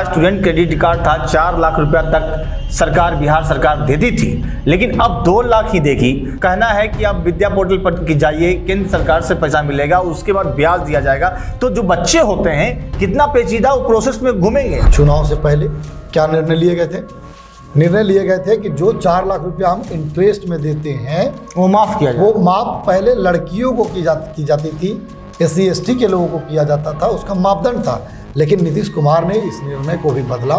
Student credit card था 4 लाख रुपया तक सरकार बिहार सरकार देती थी, लेकिन अब 2 लाख ही देगी। कहना है कि आप विद्या पोर्टल पर की जाइए, केंद्र सरकार से पैसा मिलेगा, उसके बाद ब्याज दिया जाएगा। तो जो बच्चे होते हैं कितना पेचीदा वो प्रोसेस में घूमेंगे। चुनाव से पहले क्या निर्णय लिए गए थे? निर्णय लिए गए थे कि जो 4 लाख रुपया हम इंटरेस्ट में देते हैं वो माफ किया जाए। वो माफ पहले लड़कियों को की जाती थी, SC ST के लोगों को किया जाता था, उसका मापदंड था। लेकिन नीतीश कुमार ने इस निर्णय को भी बदला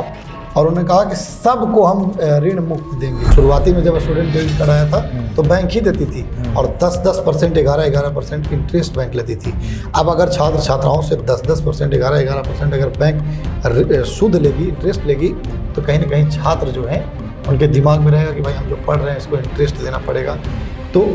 और उन्होंने कहा कि सबको हम ऋण मुक्त देंगे। शुरुआती में जब स्टूडेंट क्रेडिट कार्ड आया था तो बैंक ही देती थी और 10% 11% इंटरेस्ट बैंक लेती थी। अब अगर छात्र छात्राओं से 10% 11% अगर बैंक सूद लेगी, इंटरेस्ट लेगी, तो कहीं ना कहीं छात्र जो हैं उनके दिमाग में रहेगा कि भाई हम जो पढ़ रहे हैं इसको इंटरेस्ट देना पड़ेगा। तो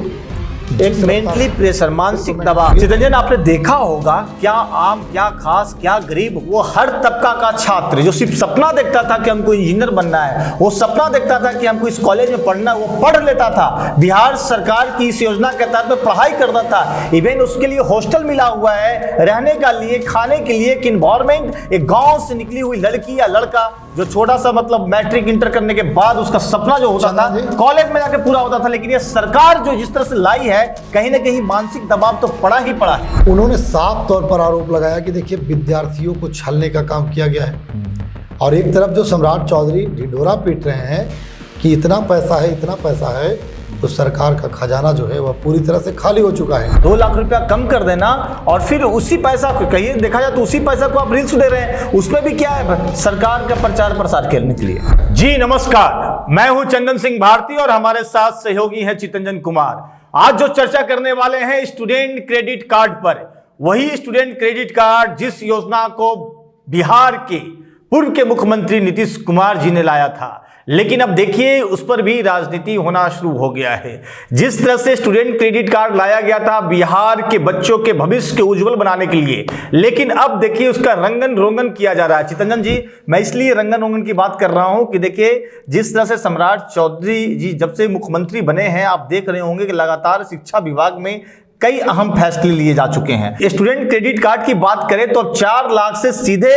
एक मेंटली प्रेशर, मानसिक दबाव। चितरंजन, आपने देखा होगा क्या आम, क्या खास, क्या गरीब, वो हर तबका का छात्र जो सिर्फ सपना देखता था कि हमको इंजीनियर बनना है, वो सपना देखता था कि हमको इस कॉलेज में पढ़ना है, वो पढ़ लेता था। बिहार सरकार की इस योजना के तहत में पढ़ाई करता था। इवन उसके लिए हॉस्टल मिला हुआ है, रहने का लिए, खाने के लिए, एक इन्वायरमेंट। एक गाँव से निकली हुई लड़की या लड़का जो छोटा सा मतलब मैट्रिक इंटर करने के बाद उसका सपना जो होता था कॉलेज में जाके पूरा होता था। लेकिन ये सरकार जो जिस तरह से लाई है, कहीं ना कहीं मानसिक दबाव तो पड़ा ही पड़ा है। उन्होंने साफ तौर पर आरोप लगाया कि देखिए विद्यार्थियों को छलने का काम किया गया है। और एक तरफ जो सम्राट चौधरी ढिंढोरा पीट रहे हैं कि इतना पैसा है, इतना पैसा है, तो सरकार का खजाना जो है वह पूरी तरह से खाली हो चुका है। 2 लाख रुपया कम कर देना और फिर उसी पैसा को, कहिए देखा जाए तो उसी पैसा को आप रील्स दे रहे हैं, उसमें भी क्या है, सरकार का प्रचार प्रसार करने के लिए। जी नमस्कार, मैं हूं चंदन सिंह भारती और हमारे साथ सहयोगी है चितरंजन कुमार। आज जो चर्चा करने वाले हैं स्टूडेंट क्रेडिट कार्ड पर, वही स्टूडेंट क्रेडिट कार्ड जिस योजना को बिहार के पूर्व के मुख्यमंत्री नीतीश कुमार जी ने लाया था। लेकिन अब देखिए उस पर भी राजनीति होना शुरू हो गया है। जिस तरह से स्टूडेंट क्रेडिट कार्ड लाया गया था बिहार के बच्चों के भविष्य के उज्जवल बनाने के लिए, लेकिन अब देखिए उसका रंगन रोगन किया जा रहा है। चितरंजन जी, मैं इसलिए रंगन रोगन की बात कर रहा हूं कि देखिए जिस तरह से सम्राट चौधरी जी जब से मुख्यमंत्री बने हैं, आप देख रहे होंगे कि लगातार शिक्षा विभाग में कई अहम फैसले लिए जा चुके हैं। स्टूडेंट क्रेडिट कार्ड की बात करें तो अब 4 लाख से सीधे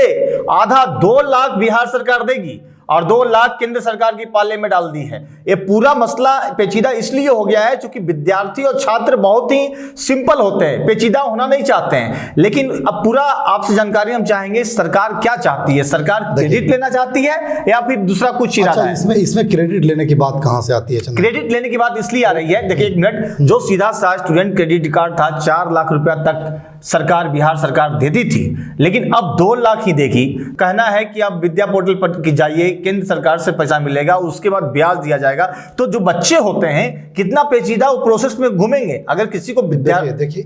आधा 2 लाख बिहार सरकार देगी और 2 लाख केंद्र सरकार की पाले में डाल दी है। ये पूरा मसला पेचीदा इसलिए हो गया है क्योंकि विद्यार्थी और छात्र बहुत ही सिंपल होते हैं, पेचीदा होना नहीं चाहते हैं। लेकिन अब पूरा आपसे जानकारी हम चाहेंगे, सरकार क्या चाहती है? सरकार क्रेडिट लेना चाहती है या फिर दूसरा कुछ इरादा है? इसमें क्रेडिट लेने की बात कहां से आती है? क्रेडिट लेने की बात इसलिए आ रही है, देखिए एक मिनट, जो सीधा सा स्टूडेंट क्रेडिट कार्ड था 4 लाख रुपया तक सरकार बिहार सरकार देती थी, लेकिन अब 2 लाख ही देगी। कहना है कि आप विद्या पोर्टल पर की जाइए, केंद्र सरकार से पैसा मिलेगा, उसके बाद ब्याज दिया जाएगा। तो जो बच्चे होते हैं कितना पेचीदा वो प्रोसेस में घूमेंगे। अगर किसी को देखिए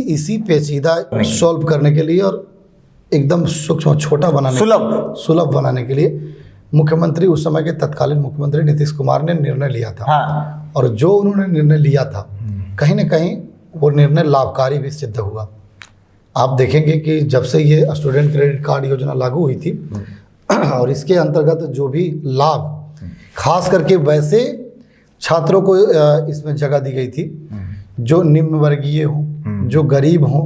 इसी पेचीदा सॉल्व करने के लिए और एकदम सूक्ष्म छोटा बनाने, सुलभ बनाने के लिए मुख्यमंत्री, उस समय के तत्कालीन मुख्यमंत्री नीतीश कुमार ने निर्णय लिया था। हाँ। और जो उन्होंने निर्णय लिया था कहीं ना कहीं वो निर्णय लाभकारी भी सिद्ध हुआ। आप देखेंगे कि जब से ये स्टूडेंट क्रेडिट कार्ड योजना लागू हुई थी और इसके अंतर्गत जो भी लाभ, खास करके वैसे छात्रों को इसमें जगह दी गई थी जो निम्न वर्गीय हों, जो गरीब हों,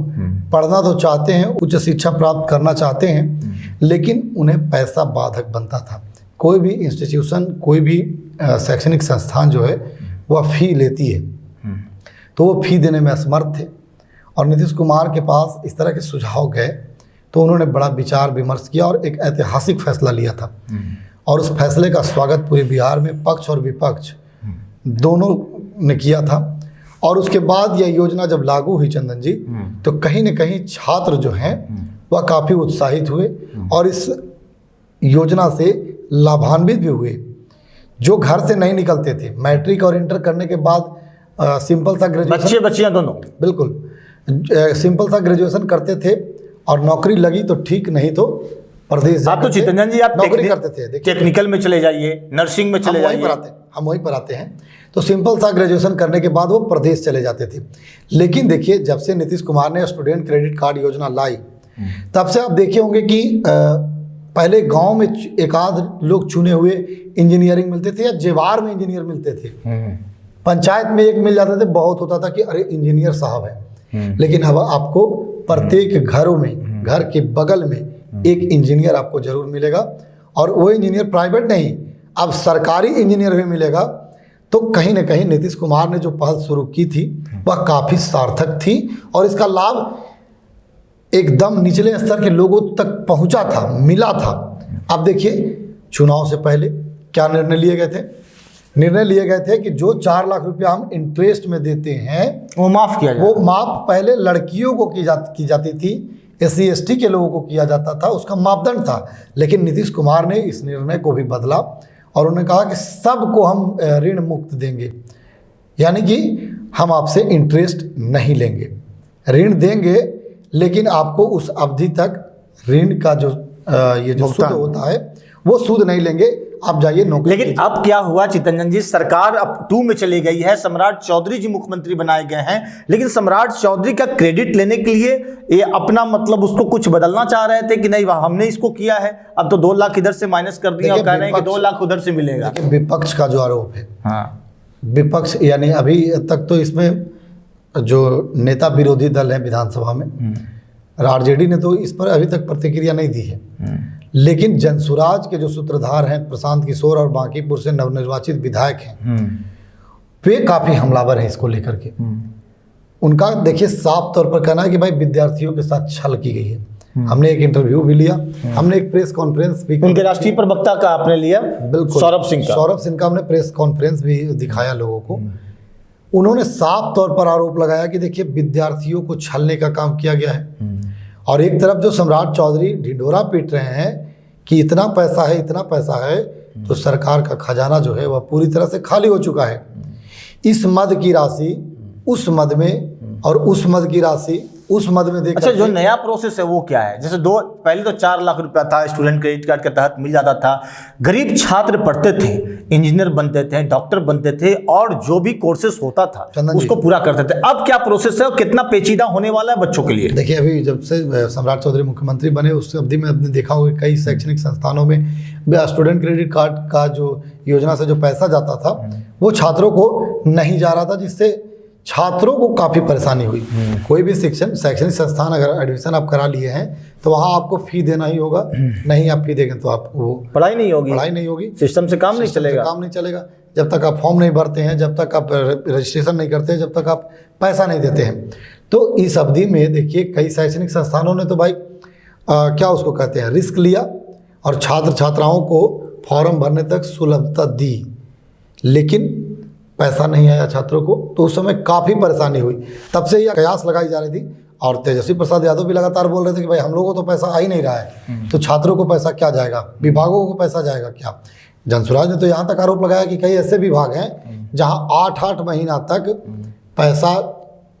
पढ़ना तो चाहते हैं, उच्च शिक्षा प्राप्त करना चाहते हैं, लेकिन उन्हें पैसा बाधक बनता था। कोई भी इंस्टीट्यूशन, कोई भी शैक्षणिक संस्थान जो है वह फ़ी लेती है, तो वो फ़ी देने में असमर्थ थे। और नीतीश कुमार के पास इस तरह के सुझाव गए तो उन्होंने बड़ा विचार विमर्श किया और एक ऐतिहासिक फैसला लिया था। और उस फैसले का स्वागत पूरे बिहार में पक्ष और विपक्ष दोनों ने किया था। और उसके बाद यह योजना जब लागू हुई चंदन जी, तो कहीं न कहीं छात्र जो हैं वह काफ़ी उत्साहित हुए और इस योजना से लाभान्वित भी हुए। जो घर से नहीं निकलते थे, मैट्रिक और इंटर करने के बाद सिंपल सा ग्रेजुएशन, बच्चियां दोनों बिल्कुल सिंपल सा ग्रेजुएशन करते थे और नौकरी लगी तो ठीक, नहीं तो प्रदेश आप तो चितरंजन जी आप नौकरी करते थे। टेक्निकल में चले जाइए, नर्सिंग में चले जाइए, हम वहीं पर आते हैं। तो सिंपल सा ग्रेजुएशन करने के बाद वो प्रदेश चले जाते थे। लेकिन देखिए जब से नीतीश कुमार ने स्टूडेंट क्रेडिट कार्ड योजना लाई, तब से आप देखे होंगे कि पहले गांव में एक आध लोग चुने हुए इंजीनियरिंग मिलते थे या जेवार में इंजीनियर मिलते थे। पंचायत में एक मिल जाते थे, बहुत होता था कि अरे इंजीनियर साहब है। लेकिन अब आपको प्रत्येक घरों में, घर के बगल में एक इंजीनियर आपको जरूर मिलेगा, और वो इंजीनियर प्राइवेट नहीं, अब सरकारी इंजीनियर भी मिलेगा। तो कहीं ना कहीं नीतीश कुमार ने जो पहल शुरू की थी वह काफ़ी सार्थक थी, और इसका लाभ एकदम निचले स्तर के लोगों तक पहुंचा था, मिला था। अब देखिए, चुनाव से पहले क्या निर्णय लिए गए थे? निर्णय लिए गए थे कि जो 4 लाख रुपया हम इंटरेस्ट में देते हैं वो माफ किया जाए। वो माफ पहले लड़कियों को की जाती थी, SC ST के लोगों को किया जाता था, उसका मापदंड था। लेकिन नीतीश कुमार ने इस निर्णय को भी बदला और उन्होंने कहा कि सबको हम ऋण मुक्त देंगे, यानी कि हम आपसे इंटरेस्ट नहीं लेंगे, ऋण देंगे लेकिन आपको उस अवधि तक ऋण का जो ये जो सूद होता है वो सूद नहीं लेंगे, आप जाइए नौकरी। लेकिन अब क्या हुआ चितरंजन जी, सरकार अब 2 में चली गई है, सम्राट चौधरी जी मुख्यमंत्री बनाए गए हैं, लेकिन सम्राट चौधरी का क्रेडिट लेने के लिए ये अपना मतलब उसको कुछ बदलना चाह रहे थे कि नहीं हमने इसको किया है, अब तो 2 लाख इधर से माइनस कर दिया और कह रहे हैं कि 2 लाख उधर से मिलेगा। विपक्ष का जो आरोप है, हाँ, विपक्ष यानी अभी तक तो इसमें जो नेता विरोधी दल है विधानसभा में, RJD ने तो इस पर अभी तक प्रतिक्रिया नहीं दी है, लेकिन जनसुराज के जो सूत्रधार हैं प्रशांत किशोर और बांकीपुर से नवनिर्वाचित विधायक हैं, वे काफ़ी हमलावर हैं इसको लेकर के। उनका देखिए साफ तौर पर कहना है कि भाई विद्यार्थियों के साथ छल की गई है। हमने एक इंटरव्यू भी लिया, हमने एक प्रेस कॉन्फ्रेंस भी, उनके राष्ट्रीय प्रवक्ता का आपने लिया, बिल्कुल सौरभ सिंह का हमने प्रेस कॉन्फ्रेंस भी दिखाया लोगों को। उन्होंने साफ तौर पर आरोप लगाया कि देखिए विद्यार्थियों को छलने का काम किया गया है, और एक तरफ जो सम्राट चौधरी ढिंढोरा पीट रहे हैं कि इतना पैसा है, इतना पैसा है, तो सरकार का खजाना जो है वह पूरी तरह से खाली हो चुका है। इस मद की राशि उस मद में और उस मद की राशि उस मद में देखा। अच्छा, जो नया प्रोसेस है वो क्या है? जैसे पहले तो 4 लाख रुपया था, स्टूडेंट क्रेडिट कार्ड के तहत मिल जाता था, गरीब छात्र पढ़ते थे, इंजीनियर बनते थे, डॉक्टर बनते थे, और जो भी कोर्सेस होता था उसको पूरा करते थे। अब क्या प्रोसेस है और कितना पेचीदा होने वाला है बच्चों के लिए? देखिए, अभी जब से सम्राट चौधरी मुख्यमंत्री बने उस अवधि में आपने देखा होगा कई शैक्षणिक संस्थानों में स्टूडेंट क्रेडिट कार्ड का जो योजना से जो पैसा जाता था वो छात्रों को नहीं जा रहा था, जिससे छात्रों को काफ़ी परेशानी हुई। कोई भी शैक्षणिक संस्थान अगर एडमिशन आप करा लिए हैं तो वहाँ आपको फ़ी देना ही होगा, नहीं आप फ़ी देंगे तो आपको पढ़ाई नहीं होगी, सिस्टम से काम नहीं चलेगा। जब तक आप फॉर्म नहीं भरते हैं, जब तक आप रजिस्ट्रेशन नहीं करते हैं, जब तक आप पैसा नहीं देते हैं। तो इस अवधि में देखिए कई शैक्षणिक संस्थानों ने तो भाई क्या उसको कहते हैं, रिस्क लिया और छात्र छात्राओं को फॉर्म भरने तक सुलभता दी, लेकिन पैसा नहीं आया छात्रों को, तो उस समय काफ़ी परेशानी हुई। तब से यह कयास लगाई जा रही थी, और तेजस्वी प्रसाद यादव भी लगातार बोल रहे थे कि भाई हम लोगों को तो पैसा आ ही नहीं रहा है, तो छात्रों को पैसा क्या जाएगा, विभागों को पैसा जाएगा क्या। जनसुराज ने तो यहाँ तक आरोप लगाया कि कई ऐसे विभाग हैं जहाँ 8-8 महीना तक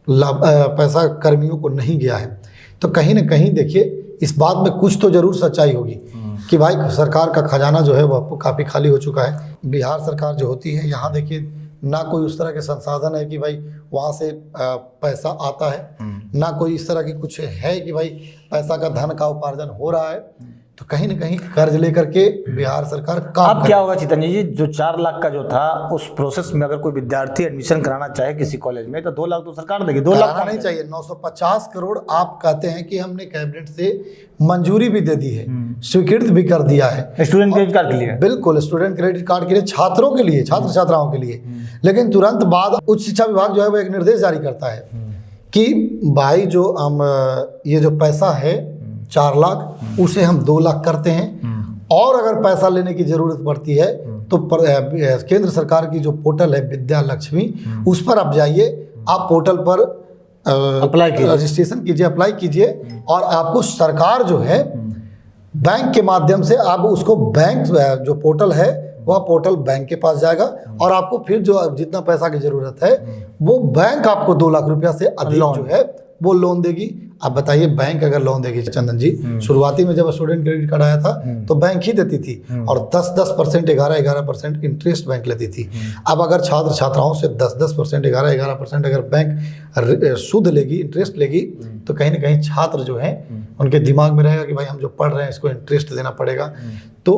पैसा कर्मियों को नहीं गया है। तो कहीं ना कहीं देखिए इस बात में कुछ तो जरूर सच्चाई होगी कि भाई सरकार का खजाना जो है वह काफ़ी खाली हो चुका है। बिहार सरकार जो होती है, यहाँ देखिए ना कोई उस तरह के संसाधन है कि भाई वहाँ से पैसा आता है, ना कोई इस तरह की कुछ है कि भाई पैसा का धन का उपार्जन हो रहा है। तो कहीं ना कहीं कर्ज लेकर के बिहार सरकार काम। अब क्या होगा चितरंजन जी, जो 4 लाख का जो था उस प्रोसेस में अगर कोई विद्यार्थी एडमिशन कराना चाहे किसी कॉलेज में तो 2 लाख तो सरकार देगी, 2 लाख नहीं चाहिए, 950 करोड़ आप कहते हैं कि हमने कैबिनेट से मंजूरी भी दे दी है, स्वीकृत भी कर दिया है स्टूडेंट क्रेडिट कार्ड के लिए। बिल्कुल, स्टूडेंट क्रेडिट कार्ड के लिए, छात्रों के लिए, छात्र छात्राओं के लिए। लेकिन तुरंत बाद उच्च शिक्षा विभाग जो है वो एक निर्देश जारी करता है कि भाई जो हम ये जो पैसा है 4 लाख उसे हम 2 लाख करते हैं, और अगर पैसा लेने की जरूरत पड़ती है तो केंद्र सरकार की जो पोर्टल है विद्या लक्ष्मी, उस पर आप जाइए, आप पोर्टल पर अप्लाई कीजिए, रजिस्ट्रेशन कीजिए, अप्लाई कीजिए, और आपको सरकार जो है बैंक के माध्यम से आप उसको बैंक जो पोर्टल है वह पोर्टल बैंक के पास जाएगा, और आपको फिर जो जितना पैसा की जरूरत है वो बैंक आपको 2 लाख रुपया से अधिक जो है वो लोन देगी। अब बताइए बैंक अगर लोन देगी चंदन जी, शुरुआती में जब स्टूडेंट क्रेडिट कार्ड आया था तो बैंक ही देती थी, और 10% 11% इंटरेस्ट बैंक लेती थी। अब अगर छात्र छात्राओं से 10% 11% अगर बैंक सूद लेगी, इंटरेस्ट लेगी, तो कहीं ना कहीं छात्र जो है उनके दिमाग में रहेगा कि भाई हम जो पढ़ रहे हैं इसको इंटरेस्ट देना पड़ेगा। तो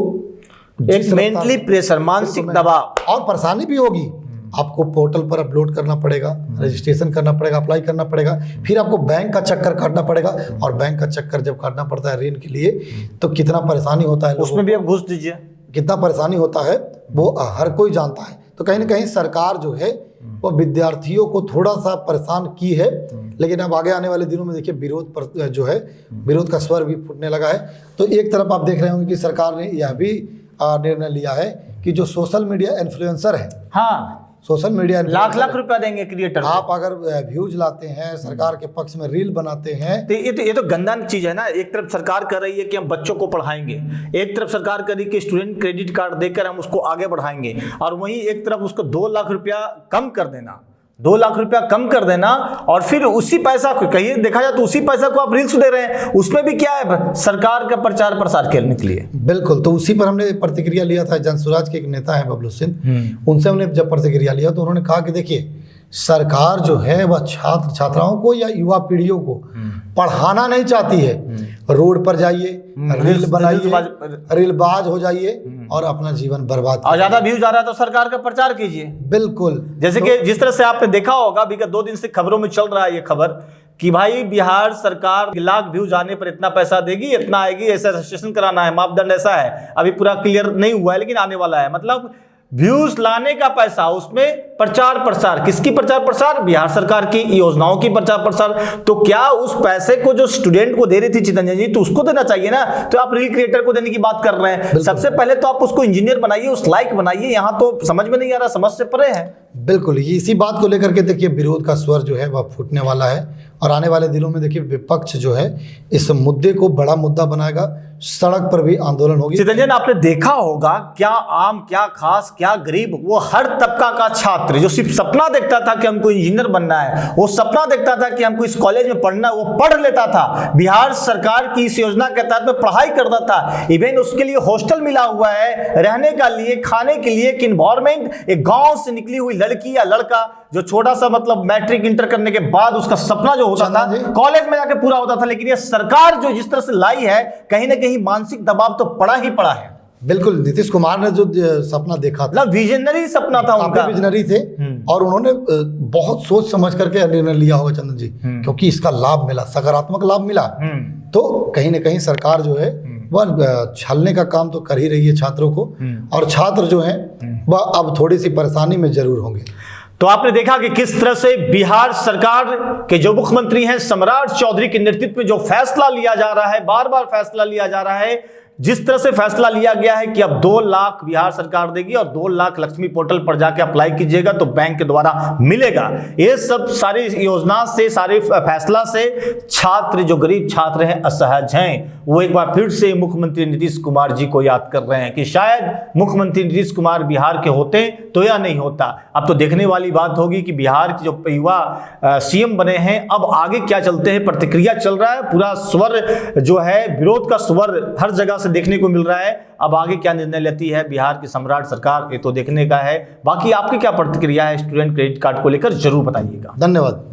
एक मेंटली प्रेशर, मानसिक दबाव और परेशानी भी होगी। आपको पोर्टल पर अपलोड करना पड़ेगा, रजिस्ट्रेशन करना पड़ेगा, अप्लाई करना पड़ेगा, फिर आपको बैंक का चक्कर काटना पड़ेगा। और बैंक का चक्कर जब काटना पड़ता है ऋण के लिए तो कितना परेशानी होता है, उसमें भी आप घुस दीजिए, कितना परेशानी होता है वो हर कोई जानता है। तो कहीं ना कहीं सरकार जो है वो विद्यार्थियों को थोड़ा सा परेशान की है, लेकिन अब आगे आने वाले दिनों में देखिए विरोध पर जो है विरोध का स्वर भी फूटने लगा है। तो एक तरफ आप देख रहे होंगे कि सरकार ने यह भी निर्णय लिया है कि जो सोशल मीडिया इन्फ्लुएंसर है, हाँ, सोशल मीडिया लाख लाख रुपया देंगे क्रिएटर को। आप अगर व्यूज लाते हैं, सरकार के पक्ष में रील बनाते हैं, तो ये तो गंदा चीज है ना। एक तरफ सरकार कर रही है कि हम बच्चों को पढ़ाएंगे, एक तरफ सरकार कर रही है कि स्टूडेंट क्रेडिट कार्ड देकर हम उसको आगे बढ़ाएंगे, और वहीं एक तरफ उसको 2 लाख रुपया कम कर देना, 2 लाख रुपया कम कर देना, और फिर उसी पैसा को कहिए देखा जाए तो उसी पैसा को आप रील्स दे रहे हैं, उसमें भी क्या है, सरकार का प्रचार प्रसार करने के लिए। बिल्कुल। तो उसी पर हमने प्रतिक्रिया लिया था। जनसुराज के एक नेता है बबलू सिंह, उनसे हमने जब प्रतिक्रिया लिया तो उन्होंने कहा कि देखिए सरकार जो है वह छात्र छात्राओं को या युवा पीढ़ियों को पढ़ाना नहीं चाहती है। रोड पर जाइए, रील बनाइए, रीलबाज हो जाइए और अपना जीवन बर्बाद और ज्यादा व्यूज आ रहा है तो सरकार का प्रचार कीजिए। बिल्कुल। जैसे कि जिस तरह से आपने देखा होगा विगत 2 दिन से खबरों में चल रहा है ये खबर कि भाई बिहार सरकार लाख व्यूज आने पर इतना पैसा देगी, इतना आएगी, ऐसा रजिस्ट्रेशन कराना है, मापदंड ऐसा है, अभी पूरा क्लियर नहीं हुआ है लेकिन आने वाला है। मतलब व्यूज लाने का पैसा, उसमें प्रचार प्रसार, किसकी प्रचार प्रसार, बिहार सरकार की योजनाओं की प्रचार प्रसार। तो क्या उस पैसे को जो स्टूडेंट को दे रही थी चितरंजन जी, तो उसको देना चाहिए ना। तो आप रील क्रिएटर को देने की बात कर रहे हैं। सबसे पहले तो आप उसको इंजीनियर बनाइए, उस लाइक बनाइए। यहाँ तो समझ में नहीं आ रहा, समझ से परे है। बिल्कुल। इसी बात को लेकर के देखिए विरोध का स्वर जो है वह फूटने वाला है, और आने वाले दिनों में देखिए विपक्ष जो है इस मुद्दे को बड़ा मुद्दा बनाएगा, सड़क पर भी आंदोलन होगी। चितरंजन आपने देखा होगा क्या आम, क्या खास, क्या गरीब, वो हर तबका का छात्र जो सिर्फ सपना देखता था कि हमको इंजीनियर बनना है, वो सपना देखता था कि हमको इस कॉलेज में पढ़ना है, वो पढ़ लेता था। बिहार सरकार की इस योजना के तहत में पढ़ाई करता था। इवन उसके लिए हॉस्टल मिला हुआ है, रहने का लिए, खाने के लिए, एक इन्वायरमेंट। एक गांव से निकली हुई लड़की या लड़का जो छोटा सा मतलब मैट्रिक इंटर करने के बाद उसका सपना जो होता था कॉलेज में जाके पूरा होता था। लेकिन ये सरकार जो जिस तरह से लाई है, कहीं ना कहीं मानसिक दबाव तो पड़ा ही पड़ा है। बिल्कुल। नीतीश कुमार ने जो सपना देखा था, विजनरी सपना था उनका, विजनरी थे, और उन्होंने बहुत सोच समझ करके निर्णय लिया होगा चंदन जी, क्योंकि इसका लाभ मिला, सकारात्मक लाभ मिला। तो कहीं ना कहीं सरकार जो है वह छलने का काम तो कर ही रही है छात्रों को, और छात्र जो है वह अब थोड़ी सी परेशानी में जरूर होंगे। तो आपने देखा कि किस तरह से बिहार सरकार के जो मुख्यमंत्री हैं सम्राट चौधरी के नेतृत्व में जो फैसला लिया जा रहा है, बार बार फैसला लिया जा रहा है, जिस तरह से फैसला लिया गया है कि अब 2 लाख बिहार सरकार देगी और 2 लाख लक्ष्मी पोर्टल पर जाके अप्लाई कीजिएगा तो बैंक के द्वारा मिलेगा। ये सब सारी योजना से, सारे फैसला से छात्र, जो गरीब छात्र हैं, असहज हैं। वो एक बार फिर से मुख्यमंत्री नीतीश कुमार जी को याद कर रहे हैं कि शायद मुख्यमंत्री नीतीश कुमार बिहार के होते तो यह नहीं होता। अब तो देखने वाली बात होगी कि बिहार के जो युवा सीएम बने हैं अब आगे क्या चलते हैं। प्रतिक्रिया चल रहा है, पूरा स्वर जो है विरोध का स्वर हर जगह से देखने को मिल रहा है। अब आगे क्या निर्णय लेती है बिहार की सम्राट सरकार, ये तो देखने का है। बाकी आपकी क्या प्रतिक्रिया है स्टूडेंट क्रेडिट कार्ड को लेकर, जरूर बताइएगा। धन्यवाद।